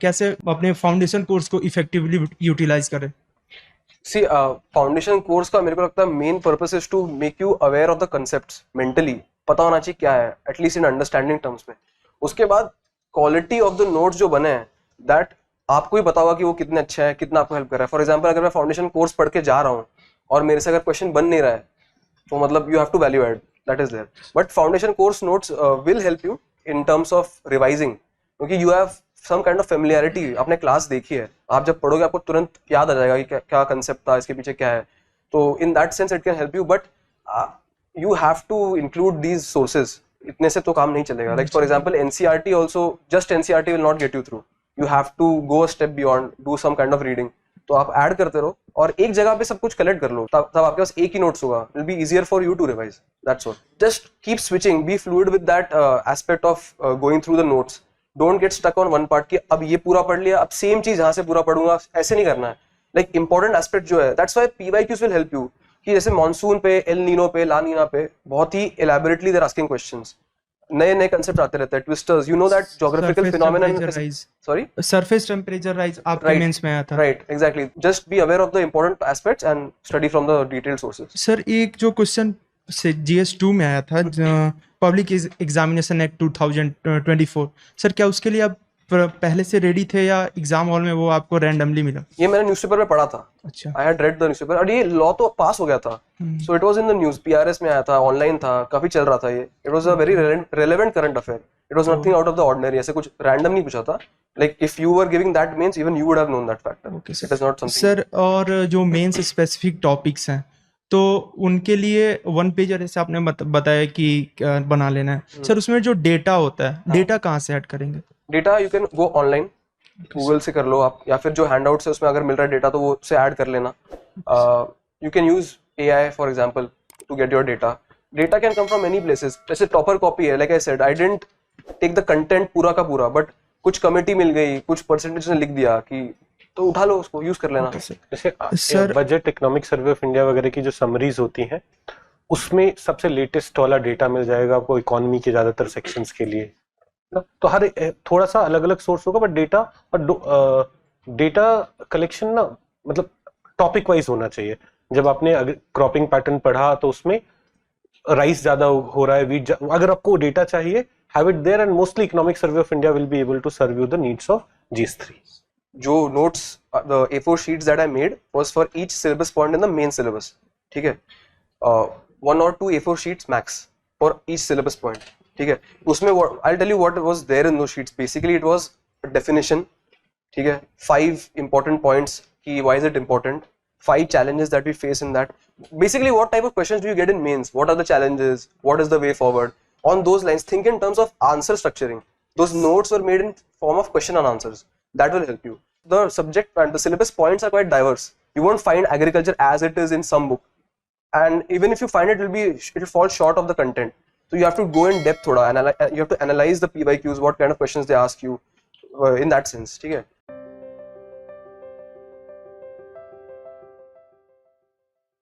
कैसे अपने foundation course को इफेक्टिवली यूटिलाइज करें? सी फाउंडेशन कोर्स का मेरे को लगता है main purpose is to make you aware of the concepts mentally, पता होना चाहिए क्या है एटलीस्ट इन अंडरस्टैंडिंग टर्म्स में। उसके बाद क्वालिटी ऑफ द नोट्स जो बने हैं दैट आपको ही पता होगा कि वो कितने अच्छे हैं, कितना आपको हेल्प कर रहा है। फॉर एग्जाम्पल अगर मैं फाउंडेशन कोर्स पढ़ के जा रहा हूँ और मेरे से अगर क्वेश्चन बन नहीं रहा है तो मतलब you have to value add that is there. But foundation course notes will help you in terms of revising, क्योंकि you have some kind of familiarity, आपने क्लास देखी है, आप जब पढ़ोगे आपको तुरंत याद आ जाएगा कि क्या कंसेप्ट था, इसके पीछे क्या है। तो in that sense it can help you, but you have to include these sources. इतने से तो काम नहीं चलेगा। Like for example NCERT also, just NCERT will not get you through, you have to go a step beyond, do some kind of reading. तो आप add करते रहो और एक जगह पे सब कुछ कलेक्ट कर लो, तब आपके पास एक ही नोट्स होगा, will be easier for you to revise, that's all. Just keep switching, be fluid with that aspect of going through the notes. Don't get stuck on one part कि अब ये पूरा पढ़ लिया, अब सेम चीज यहाँ से पूरा पढ़ूंगा, ऐसे नहीं करना है। लाइक इंपॉर्टेंट एस्पेक्ट जो है, that's why PYQs will help you, कि जैसे मॉनसून पे, एल नीनो पे, ला नीना पे बहुत ही एलैबोरेटली देयर आस्किंग क्वेश्चंस, नए नए कंसेप्ट आते रहते हैं, twisters, you know that geographical phenomenon, sorry surface temperature rise आपके मेंस में आया था, right, exactly. Just be aware of the important aspects and study from the detailed sources. Sir एक जो क्वेश्चन से GS2 में आया था, पब्लिक एग्जामिनेशन एक्ट 2024, सर क्या उसके लिए आप पहले से रेडी थे या एग्जाम हॉल में वो आपको रैंडमली मिला? ये मैंने न्यूज़पेपर में पढ़ा था। अच्छा, I had read the newspaper, और ये लॉ तो पास हो गया था, so it was in the news, PRS में आया था, ऑनलाइन था, काफी चल रहा था ये। It was a very relevant current affair, it was nothing out of the ordinary, ऐसे कुछ रैंडम नहीं पूछा था। Like if you were giving that mains, even you would have known that factor. It is not something. Sir और जो mains specific topics हैं तो उनके लिए वन पेजर जैसे आपने बताया कि बना लेना है, सर उसमें जो डेटा होता है, डेटा कहाँ से ऐड करेंगे? Data you can go online, Google से कर लो आप, या फिर जो हैंडआउट्स है उसमें अगर मिल रहा है डेटा तो वो उससे ऐड कर लेना। You can use AI for example to get your data. Data can come from many places. जैसे टॉपर कॉपी है, like I said, I didn't take the content पूरा का पूरा, बट कुछ कमिटी मिल गई, कुछ परसेंटेज ने लिख दिया कि, तो उठा लो उसको, यूज कर लेना। जैसे budget, economic survey of India वगैरह की जो समरीज होती हैं उसमें सबसे लेटेस्ट वाला डेटा मिल जाएगा आपको इकोनॉमी के ज्यादातर सेक्शंस के लिए। तो हर थोड़ा सा अलग अलग सोर्स होगा, बट डेटा और डेटा कलेक्शन ना मतलब टॉपिक वाइज होना चाहिए। जब आपने क्रॉपिंग पैटर्न पढ़ा तो उसमें राइस ज्यादा हो रहा है, वीट, अगर आपको डेटा चाहिए, have it there, and mostly economic survey of India will be able to serve you the needs of GS3। जो notes, the A4 sheets that I made was for each syllabus point in the main syllabus, ठीक है। 1 or 2 A4 sheets max for each syllabus point, ठीक है। उसमें I tell you what was there in two sheets. Basically it was definition, ठीक है, 5 important points कि why is it important, 5 challenges that we face in that. Basically, what type of questions do you get in mains? What are the challenges? What is the way forward? On those lines, think in terms of answer structuring. Those notes were made in form of question and answers. That will help you. The subject and the syllabus points are quite diverse. You won't find agriculture as it is in some book, and even if you find it, it will fall short of the content. So you have to go in depth thoda, you have to analyze the PYQs, what kind of questions they ask you in that sense, ठीक है।